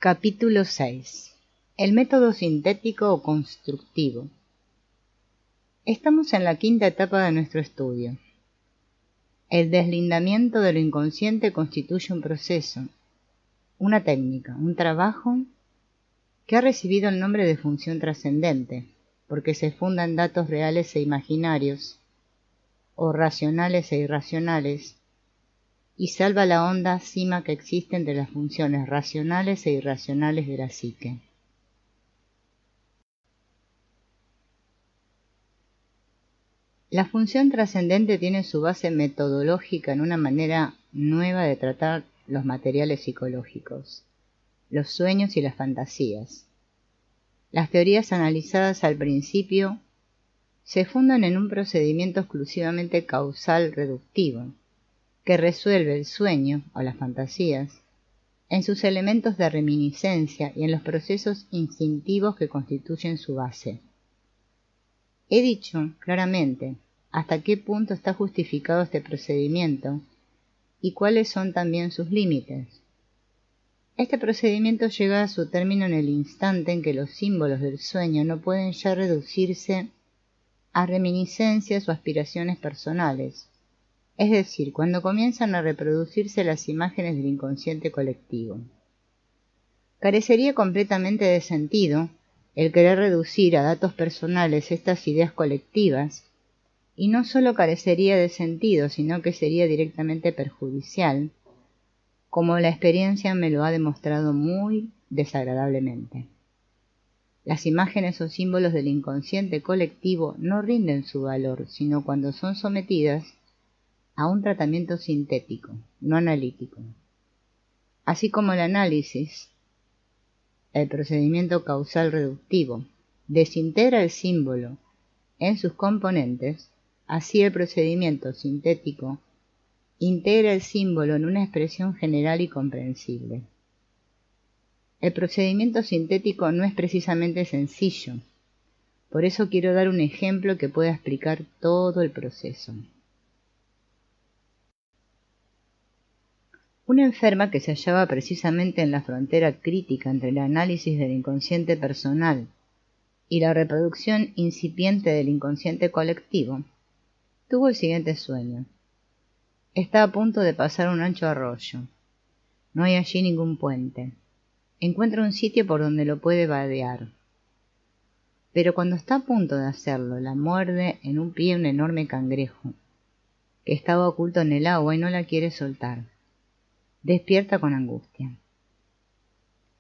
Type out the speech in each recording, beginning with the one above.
Capítulo 6. El método sintético o constructivo. Estamos en la quinta etapa de nuestro estudio. El deslindamiento de lo inconsciente constituye un proceso, una técnica, un trabajo que ha recibido el nombre de función trascendente, porque se funda en datos reales e imaginarios, o racionales e irracionales, y salva la honda cima que existe entre las funciones racionales e irracionales de la psique. La función trascendente tiene su base metodológica en una manera nueva de tratar los materiales psicológicos, los sueños y las fantasías. Las teorías analizadas al principio se fundan en un procedimiento exclusivamente causal reductivo, que resuelve el sueño o las fantasías en sus elementos de reminiscencia y en los procesos instintivos que constituyen su base. He dicho claramente hasta qué punto está justificado este procedimiento y cuáles son también sus límites. Este procedimiento llega a su término en el instante en que los símbolos del sueño no pueden ya reducirse a reminiscencias o aspiraciones personales, es decir, cuando comienzan a reproducirse las imágenes del inconsciente colectivo. Carecería completamente de sentido el querer reducir a datos personales estas ideas colectivas, y no solo carecería de sentido, sino que sería directamente perjudicial, como la experiencia me lo ha demostrado muy desagradablemente. Las imágenes o símbolos del inconsciente colectivo no rinden su valor, sino cuando son sometidas a un tratamiento sintético, no analítico. Así como el análisis, el procedimiento causal reductivo, desintegra el símbolo en sus componentes, así el procedimiento sintético integra el símbolo en una expresión general y comprensible. El procedimiento sintético no es precisamente sencillo, por eso quiero dar un ejemplo que pueda explicar todo el proceso. Una enferma que se hallaba precisamente en la frontera crítica entre el análisis del inconsciente personal y la reproducción incipiente del inconsciente colectivo, tuvo el siguiente sueño. Está a punto de pasar un ancho arroyo. No hay allí ningún puente. Encuentra un sitio por donde lo puede vadear. Pero cuando está a punto de hacerlo, la muerde en un pie un enorme cangrejo, que estaba oculto en el agua y no la quiere soltar. Despierta con angustia.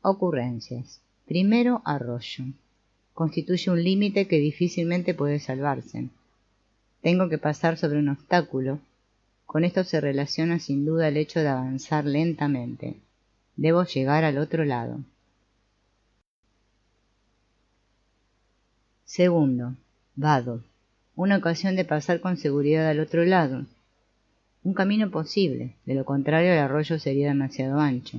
Ocurrencias. Primero, arroyo. Constituye un límite que difícilmente puede salvarse. Tengo que pasar sobre un obstáculo. Con esto se relaciona sin duda el hecho de avanzar lentamente. Debo llegar al otro lado. Segundo, vado. Una ocasión de pasar con seguridad al otro lado. Un camino posible, de lo contrario el arroyo sería demasiado ancho.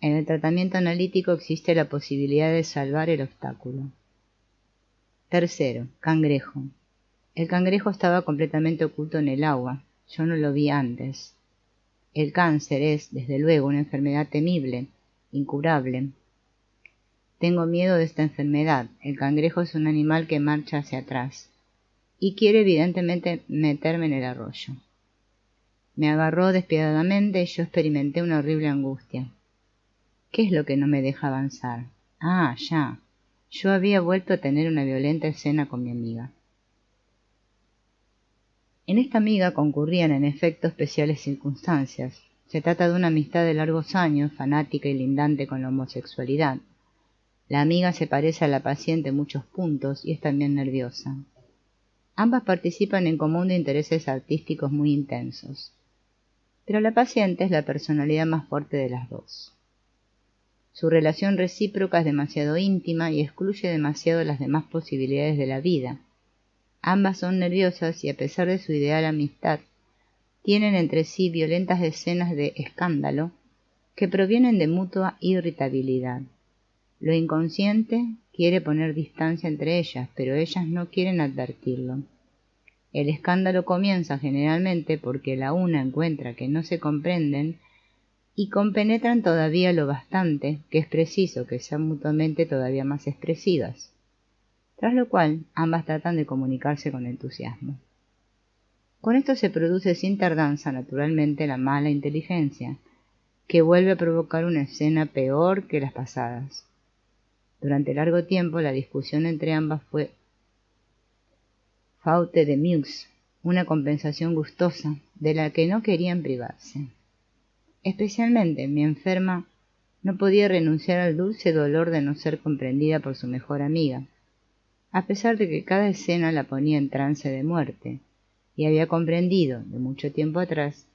En el tratamiento analítico existe la posibilidad de salvar el obstáculo. Tercero, cangrejo. El cangrejo estaba completamente oculto en el agua. Yo no lo vi antes. El cáncer es, desde luego, una enfermedad temible, incurable. Tengo miedo de esta enfermedad. El cangrejo es un animal que marcha hacia atrás y quiere evidentemente meterme en el arroyo. Me agarró despiadadamente y yo experimenté una horrible angustia. ¿Qué es lo que no me deja avanzar? Ah, ya. Yo había vuelto a tener una violenta escena con mi amiga. En esta amiga concurrían en efecto especiales circunstancias. Se trata de una amistad de largos años, fanática y lindante con la homosexualidad. La amiga se parece a la paciente en muchos puntos y es también nerviosa. Ambas participan en común de intereses artísticos muy intensos. Pero la paciente es la personalidad más fuerte de las dos. Su relación recíproca es demasiado íntima y excluye demasiado las demás posibilidades de la vida. Ambas son nerviosas y a pesar de su ideal amistad, tienen entre sí violentas escenas de escándalo que provienen de mutua irritabilidad. Lo inconsciente quiere poner distancia entre ellas, pero ellas no quieren advertirlo. El escándalo comienza generalmente porque la una encuentra que no se comprenden y compenetran todavía lo bastante que es preciso que sean mutuamente todavía más expresivas, tras lo cual ambas tratan de comunicarse con entusiasmo. Con esto se produce sin tardanza naturalmente la mala inteligencia, que vuelve a provocar una escena peor que las pasadas. Durante largo tiempo la discusión entre ambas fue faute de mieux, una compensación gustosa de la que no querían privarse. Especialmente mi enferma no podía renunciar al dulce dolor de no ser comprendida por su mejor amiga, a pesar de que cada escena la ponía en trance de muerte, y había comprendido, de mucho tiempo atrás,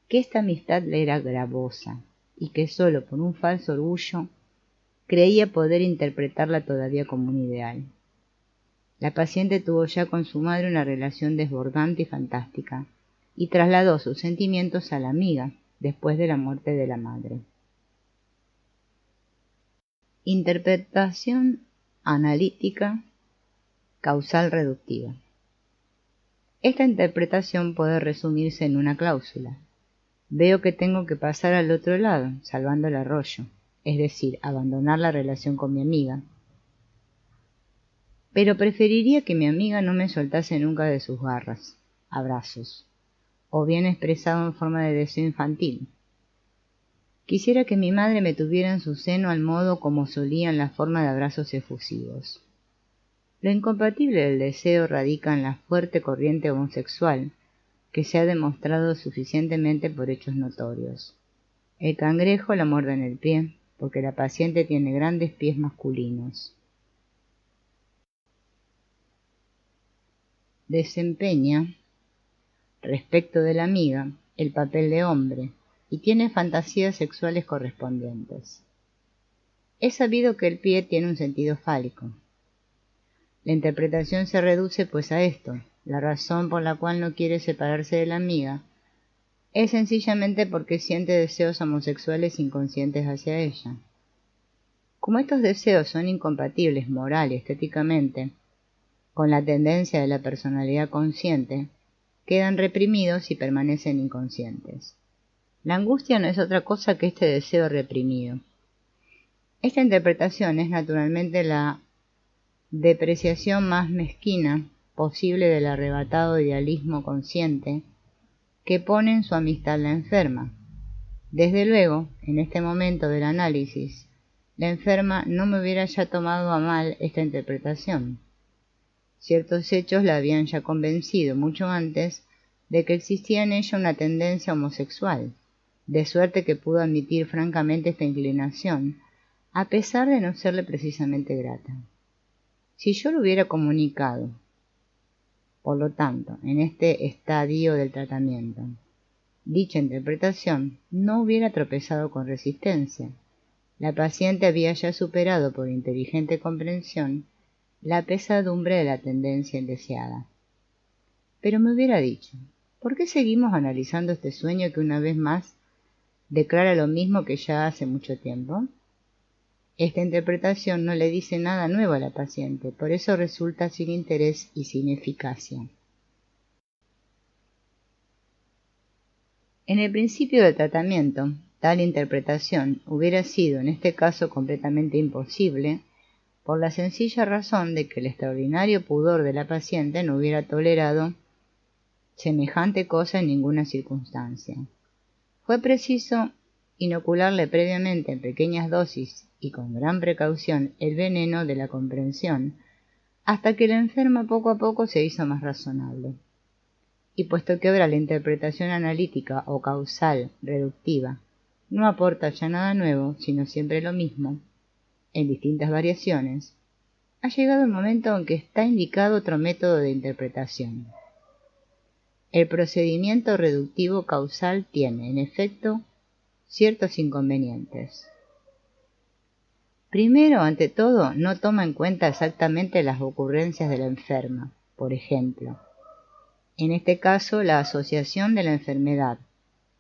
que esta amistad le era gravosa, y que sólo por un falso orgullo creía poder interpretarla todavía como un ideal. La paciente tuvo ya con su madre una relación desbordante y fantástica, y trasladó sus sentimientos a la amiga después de la muerte de la madre. Interpretación analítica causal reductiva. Esta interpretación puede resumirse en una cláusula. Veo que tengo que pasar al otro lado, salvando el arroyo, es decir, abandonar la relación con mi amiga. Pero preferiría que mi amiga no me soltase nunca de sus garras, abrazos, o bien expresado en forma de deseo infantil. Quisiera que mi madre me tuviera en su seno al modo como solía en la forma de abrazos efusivos. Lo incompatible del deseo radica en la fuerte corriente homosexual, que se ha demostrado suficientemente por hechos notorios. El cangrejo la muerde en el pie, porque la paciente tiene grandes pies masculinos. Desempeña, respecto de la amiga, el papel de hombre, y tiene fantasías sexuales correspondientes. Es sabido que el pie tiene un sentido fálico. La interpretación se reduce pues a esto. La razón por la cual no quiere separarse de la amiga es sencillamente porque siente deseos homosexuales inconscientes hacia ella. Como estos deseos son incompatibles moral y estéticamente con la tendencia de la personalidad consciente, quedan reprimidos y permanecen inconscientes. La angustia no es otra cosa que este deseo reprimido. Esta interpretación es naturalmente la depreciación más mezquina posible del arrebatado idealismo consciente que pone en su amistad la enferma. Desde luego, en este momento del análisis, la enferma no me hubiera ya tomado a mal esta interpretación. Ciertos hechos la habían ya convencido mucho antes de que existía en ella una tendencia homosexual, de suerte que pudo admitir francamente esta inclinación, a pesar de no serle precisamente grata. Si yo lo hubiera comunicado, por lo tanto, en este estadio del tratamiento, dicha interpretación no hubiera tropezado con resistencia. La paciente había ya superado por inteligente comprensión la pesadumbre de la tendencia indeseada. Pero me hubiera dicho, ¿por qué seguimos analizando este sueño que una vez más declara lo mismo que ya hace mucho tiempo? Esta interpretación no le dice nada nuevo a la paciente, por eso resulta sin interés y sin eficacia. En el principio del tratamiento, tal interpretación hubiera sido en este caso completamente imposible, por la sencilla razón de que el extraordinario pudor de la paciente no hubiera tolerado semejante cosa en ninguna circunstancia. Fue preciso inocularle previamente en pequeñas dosis y con gran precaución el veneno de la comprensión, hasta que la enferma poco a poco se hizo más razonable. Y puesto que ahora la interpretación analítica o causal reductiva no aporta ya nada nuevo, sino siempre lo mismo, en distintas variaciones, ha llegado el momento en que está indicado otro método de interpretación. El procedimiento reductivo causal tiene, en efecto, ciertos inconvenientes. Primero, ante todo, no toma en cuenta exactamente las ocurrencias de la enferma, por ejemplo, en este caso la asociación de la enfermedad,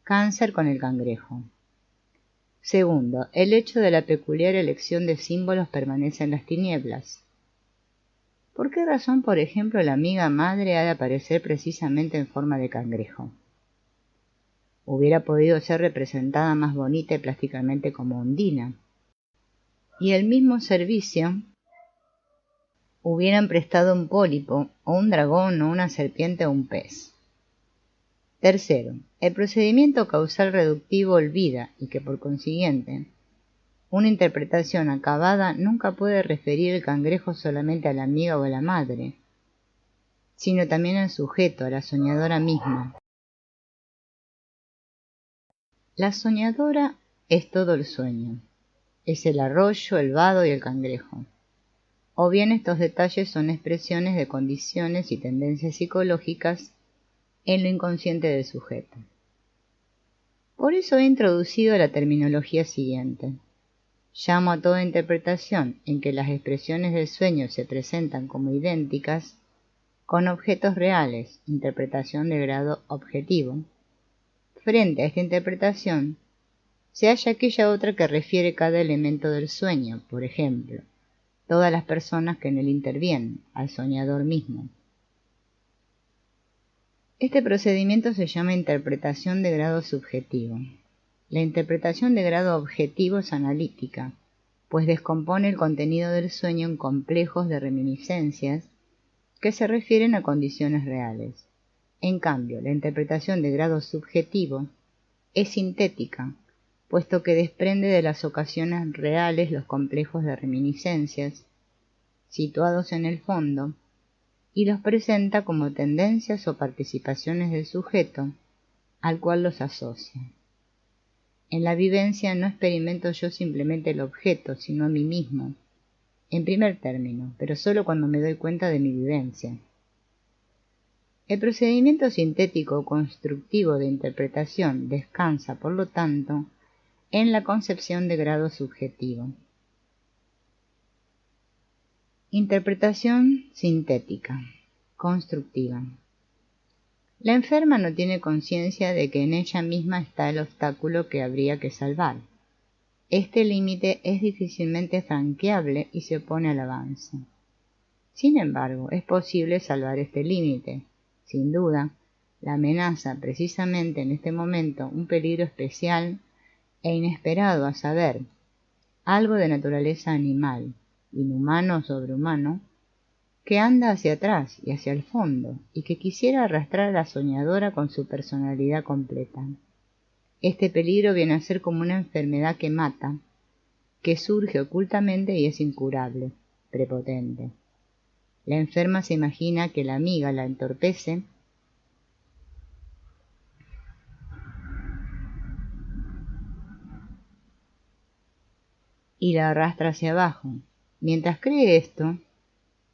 cáncer con el cangrejo. Segundo, el hecho de la peculiar elección de símbolos permanece en las tinieblas. ¿Por qué razón, por ejemplo, la amiga madre ha de aparecer precisamente en forma de cangrejo? hubiera podido ser representada más bonita y plásticamente como Ondina. Y el mismo servicio hubieran prestado un pólipo, o un dragón, o una serpiente, o un pez. Tercero, el procedimiento causal reductivo olvida, y que por consiguiente, una interpretación acabada nunca puede referir el cangrejo solamente a la amiga o a la madre, sino también al sujeto, a la soñadora misma. La soñadora es todo el sueño, es el arroyo, el vado y el cangrejo. O bien estos detalles son expresiones de condiciones y tendencias psicológicas en lo inconsciente del sujeto. Por eso he introducido la terminología siguiente. Llamo a toda interpretación en que las expresiones del sueño se presentan como idénticas con objetos reales, interpretación de grado objetivo. Frente a esta interpretación, se halla aquella otra que refiere cada elemento del sueño, por ejemplo, todas las personas que en él intervienen, al soñador mismo. Este procedimiento se llama interpretación de grado subjetivo. La interpretación de grado objetivo es analítica, pues descompone el contenido del sueño en complejos de reminiscencias que se refieren a condiciones reales. En cambio, la interpretación de grado subjetivo es sintética, puesto que desprende de las ocasiones reales los complejos de reminiscencias, situados en el fondo, y los presenta como tendencias o participaciones del sujeto, al cual los asocia. En la vivencia no experimento yo simplemente el objeto, sino a mí mismo, en primer término, pero solo cuando me doy cuenta de mi vivencia. El procedimiento sintético o constructivo de interpretación descansa, por lo tanto, en la concepción de grado subjetivo. Interpretación sintética, constructiva. La enferma no tiene conciencia de que en ella misma está el obstáculo que habría que salvar. Este límite es difícilmente franqueable y se opone al avance. Sin embargo, es posible salvar este límite. Sin duda, la amenaza precisamente en este momento un peligro especial e inesperado, a saber, algo de naturaleza animal, inhumano o sobrehumano, que anda hacia atrás y hacia el fondo, y que quisiera arrastrar a la soñadora con su personalidad completa. Este peligro viene a ser como una enfermedad que mata, que surge ocultamente y es incurable, prepotente. La enferma se imagina que la amiga la entorpece y la arrastra hacia abajo. Mientras cree esto,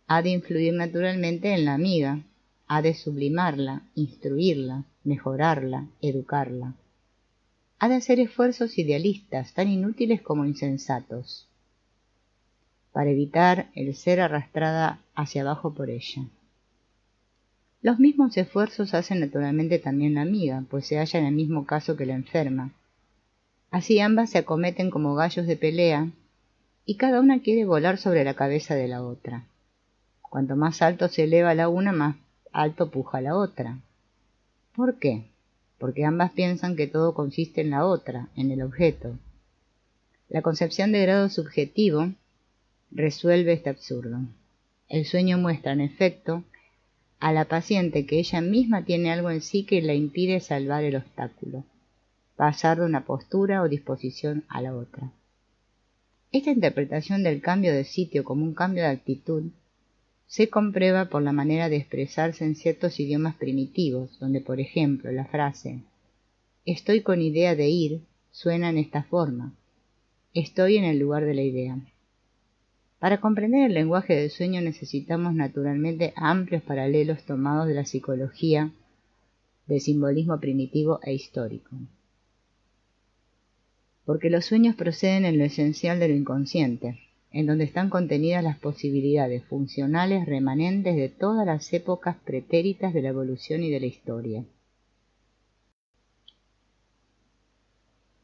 ha de influir naturalmente en la amiga, ha de sublimarla, instruirla, mejorarla, educarla. Ha de hacer esfuerzos idealistas, tan inútiles como insensatos, para evitar el ser arrastrada hacia abajo por ella. Los mismos esfuerzos hace naturalmente también la amiga, pues se halla en el mismo caso que la enferma. Así ambas se acometen como gallos de pelea, y cada una quiere volar sobre la cabeza de la otra. Cuanto más alto se eleva la una, más alto puja la otra. ¿Por qué? Porque ambas piensan que todo consiste en la otra, en el objeto. La concepción de grado subjetivo resuelve este absurdo. El sueño muestra, en efecto, a la paciente que ella misma tiene algo en sí que la impide salvar el obstáculo, pasar de una postura o disposición a la otra. Esta interpretación del cambio de sitio como un cambio de actitud se comprueba por la manera de expresarse en ciertos idiomas primitivos, donde, por ejemplo, la frase «estoy con idea de ir» suena en esta forma: «estoy en el lugar de la idea». Para comprender el lenguaje del sueño necesitamos naturalmente amplios paralelos tomados de la psicología, del simbolismo primitivo e histórico. Porque los sueños proceden en lo esencial de lo inconsciente, en donde están contenidas las posibilidades funcionales remanentes de todas las épocas pretéritas de la evolución y de la historia.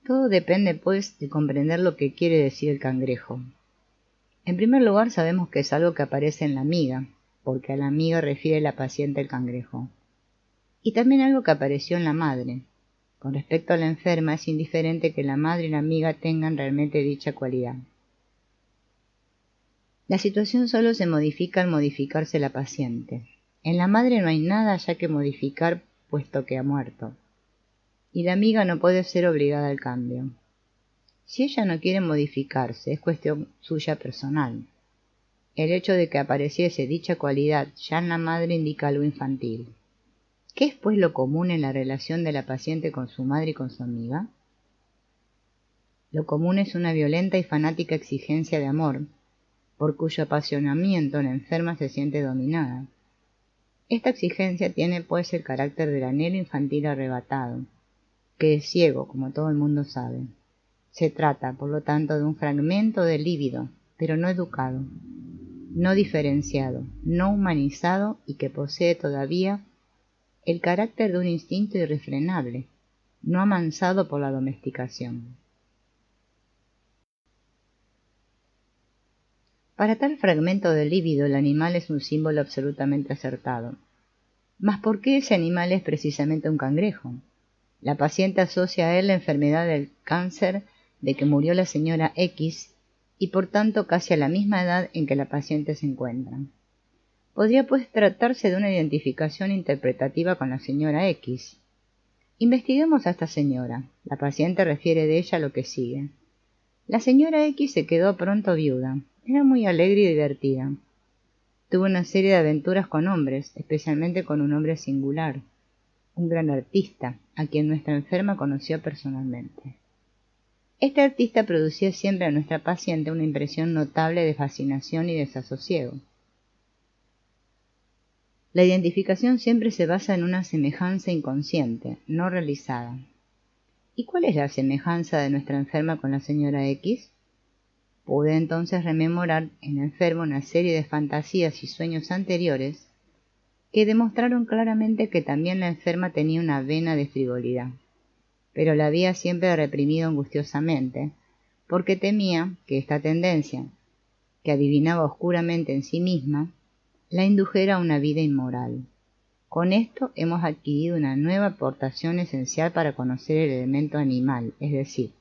Todo depende, pues, de comprender lo que quiere decir el cangrejo. En primer lugar, sabemos que es algo que aparece en la amiga, porque a la amiga refiere la paciente el cangrejo, y también algo que apareció en la madre, Con respecto a la enferma, es indiferente que la madre y la amiga tengan realmente dicha cualidad. La situación solo se modifica al modificarse la paciente. En la madre no hay nada ya que modificar puesto que ha muerto. Y la amiga no puede ser obligada al cambio. Si ella no quiere modificarse, es cuestión suya personal. El hecho de que apareciese dicha cualidad ya en la madre indica algo infantil. ¿Qué es pues lo común en la relación de la paciente con su madre y con su amiga? Lo común es una violenta y fanática exigencia de amor, por cuyo apasionamiento la enferma se siente dominada. Esta exigencia tiene pues el carácter del anhelo infantil arrebatado, que es ciego, como todo el mundo sabe. Se trata, por lo tanto, de un fragmento del líbido, pero no educado, no diferenciado, no humanizado y que posee todavía el carácter de un instinto irrefrenable, no amansado por la domesticación. Para tal fragmento del líbido el animal es un símbolo absolutamente acertado. Mas ¿por qué ese animal es precisamente un cangrejo? La paciente asocia a él la enfermedad del cáncer de que murió la señora X y por tanto casi a la misma edad en que la paciente se encuentra. Podría pues tratarse de una identificación interpretativa con la señora X. Investiguemos a esta señora. La paciente refiere de ella lo que sigue. La señora X se quedó pronto viuda. Era muy alegre y divertida. Tuvo una serie de aventuras con hombres, especialmente con un hombre singular, un gran artista, a quien nuestra enferma conoció personalmente. Este artista producía siempre a nuestra paciente una impresión notable de fascinación y desasosiego. La identificación siempre se basa en una semejanza inconsciente, no realizada. ¿Y cuál es la semejanza de nuestra enferma con la señora X? Pude entonces rememorar en la enferma una serie de fantasías y sueños anteriores que demostraron claramente que también la enferma tenía una vena de frivolidad, pero la había siempre reprimido angustiosamente, porque temía que esta tendencia, que adivinaba oscuramente en sí misma, la indujera a una vida inmoral. Con esto hemos adquirido una nueva aportación esencial para conocer el elemento animal, es decir,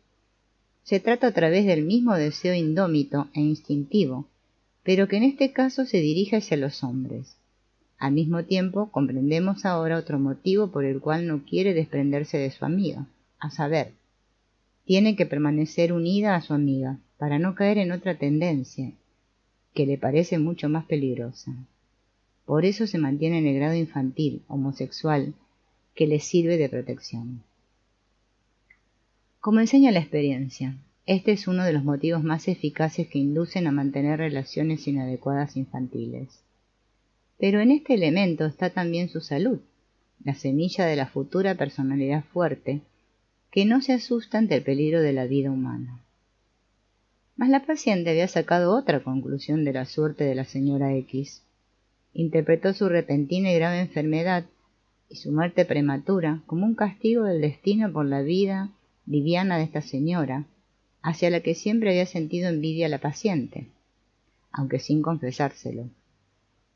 se trata a través del mismo deseo indómito e instintivo, pero que en este caso se dirige hacia los hombres. Al mismo tiempo, comprendemos ahora otro motivo por el cual no quiere desprenderse de su amiga, a saber, tiene que permanecer unida a su amiga para no caer en otra tendencia, que le parece mucho más peligrosa. Por eso se mantiene en el grado infantil, homosexual, que le sirve de protección. Como enseña la experiencia, este es uno de los motivos más eficaces que inducen a mantener relaciones inadecuadas infantiles. Pero en este elemento está también su salud, la semilla de la futura personalidad fuerte, que no se asusta ante el peligro de la vida humana. Mas la paciente había sacado otra conclusión de la suerte de la señora X. Interpretó su repentina y grave enfermedad y su muerte prematura como un castigo del destino por la vida liviana de esta señora, hacia la que siempre había sentido envidia la paciente, aunque sin confesárselo.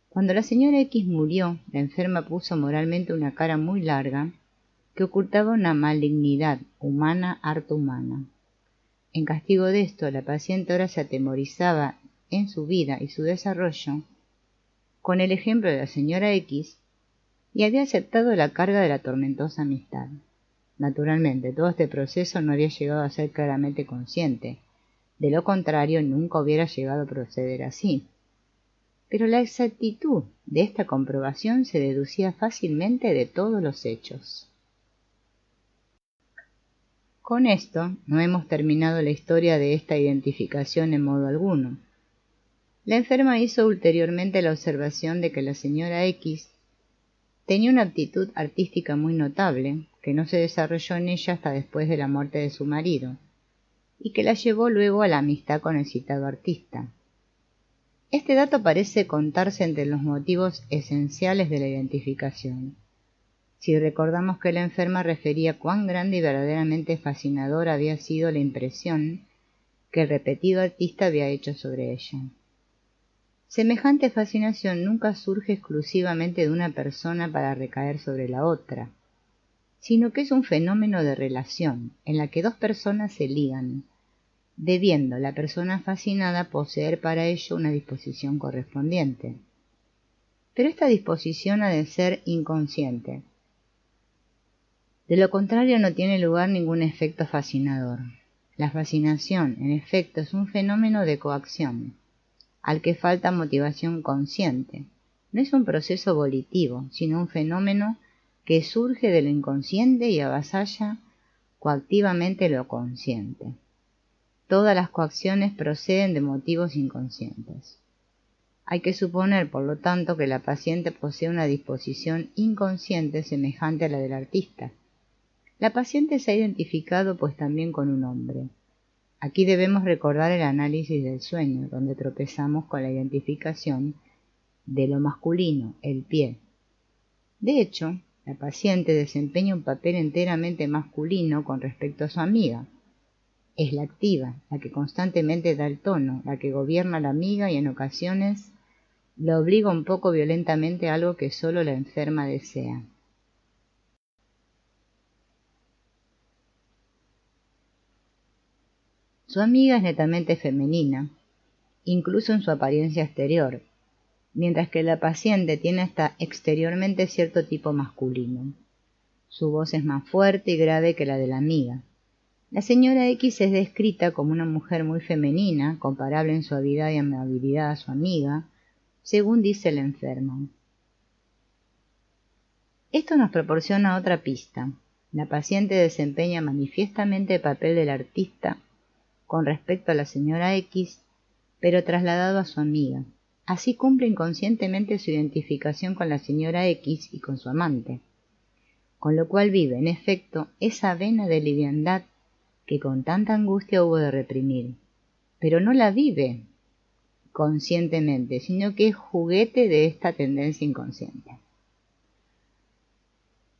Cuando la señora X murió, la enferma puso moralmente una cara muy larga que ocultaba una malignidad humana harto humana. En castigo de esto, la paciente ahora se atemorizaba en su vida y su desarrollo con el ejemplo de la señora X y había aceptado la carga de la tormentosa amistad. Naturalmente, todo este proceso no había llegado a ser claramente consciente, de lo contrario nunca hubiera llegado a proceder así. Pero la exactitud de esta comprobación se deducía fácilmente de todos los hechos. Con esto no hemos terminado la historia de esta identificación en modo alguno. La enferma hizo ulteriormente la observación de que la señora X tenía una aptitud artística muy notable, que no se desarrolló en ella hasta después de la muerte de su marido, y que la llevó luego a la amistad con el citado artista. Este dato parece contarse entre los motivos esenciales de la identificación. Si recordamos que la enferma refería cuán grande y verdaderamente fascinadora había sido la impresión que el repetido artista había hecho sobre ella. Semejante fascinación nunca surge exclusivamente de una persona para recaer sobre la otra. sino que es un fenómeno de relación en la que dos personas se ligan, debiendo la persona fascinada poseer para ello una disposición correspondiente. Pero esta disposición ha de ser inconsciente. De lo contrario no tiene lugar ningún efecto fascinador. La fascinación, en efecto, es un fenómeno de coacción, al que falta motivación consciente. No es un proceso volitivo, sino un fenómeno que surge de lo inconsciente y avasalla coactivamente lo consciente. Todas las coacciones proceden de motivos inconscientes. Hay que suponer, por lo tanto, que la paciente posee una disposición inconsciente semejante a la del artista. La paciente se ha identificado pues también con un hombre. Aquí debemos recordar el análisis del sueño, donde tropezamos con la identificación de lo masculino, el pie. De hecho, la paciente desempeña un papel enteramente masculino con respecto a su amiga. Es la activa, la que constantemente da el tono, la que gobierna a la amiga y en ocasiones la obliga un poco violentamente a algo que solo la enferma desea. Su amiga es netamente femenina, incluso en su apariencia exterior, mientras que la paciente tiene hasta exteriormente cierto tipo masculino. Su voz es más fuerte y grave que la de la amiga. La señora X es descrita como una mujer muy femenina, comparable en suavidad y amabilidad a su amiga, según dice el enfermo. Esto nos proporciona otra pista. La paciente desempeña manifiestamente el papel del artista con respecto a la señora X, pero trasladado a su amiga. Así cumple inconscientemente su identificación con la señora X y con su amante, con lo cual vive, en efecto, esa vena de liviandad que con tanta angustia hubo de reprimir, pero no la vive conscientemente, sino que es juguete de esta tendencia inconsciente.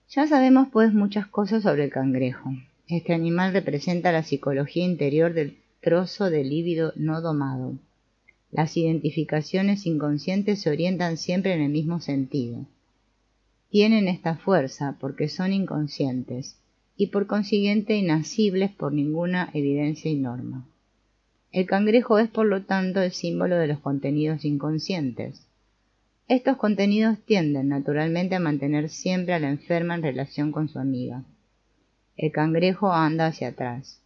Ya sabemos pues muchas cosas sobre el cangrejo. Este animal representa la psicología interior del trozo de líbido no domado. Las identificaciones inconscientes se orientan siempre en el mismo sentido. Tienen esta fuerza porque son inconscientes y por consiguiente inasibles por ninguna evidencia y norma. El cangrejo es por lo tanto el símbolo de los contenidos inconscientes. Estos contenidos tienden naturalmente a mantener siempre a la enferma en relación con su amiga. El cangrejo anda hacia atrás.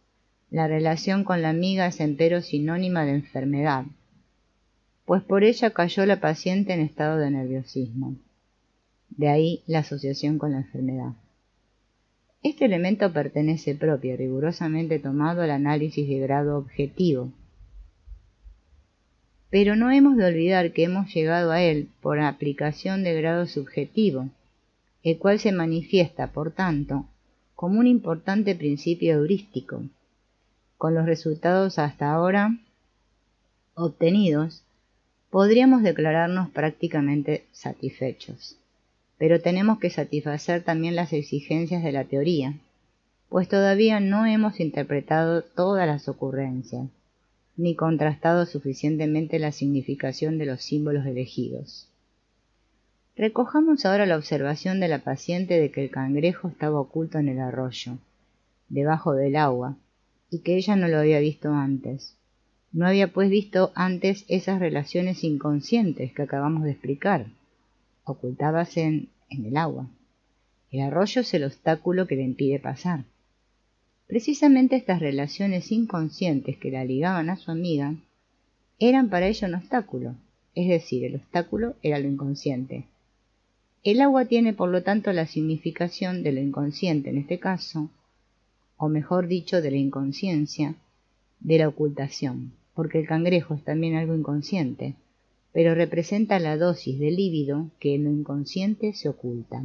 La relación con la amiga es empero sinónima de enfermedad, pues por ella cayó la paciente en estado de nerviosismo. De ahí la asociación con la enfermedad. Este elemento pertenece propio y rigurosamente tomado al análisis de grado objetivo. Pero no hemos de olvidar que hemos llegado a él por aplicación de grado subjetivo, el cual se manifiesta, por tanto, como un importante principio heurístico. Con los resultados hasta ahora obtenidos, podríamos declararnos prácticamente satisfechos. Pero tenemos que satisfacer también las exigencias de la teoría, pues todavía no hemos interpretado todas las ocurrencias, ni contrastado suficientemente la significación de los símbolos elegidos. Recojamos ahora la observación de la paciente de que el cangrejo estaba oculto en el arroyo, debajo del agua, y que ella no lo había visto antes. No había pues visto antes esas relaciones inconscientes que acabamos de explicar. Ocultábase en el agua. El arroyo es el obstáculo que le impide pasar. Precisamente estas relaciones inconscientes que la ligaban a su amiga eran para ella un obstáculo, es decir, el obstáculo era lo inconsciente. El agua tiene por lo tanto la significación de lo inconsciente en este caso, o mejor dicho, de la inconsciencia, de la ocultación, porque el cangrejo es también algo inconsciente, pero representa la dosis de líbido que en lo inconsciente se oculta.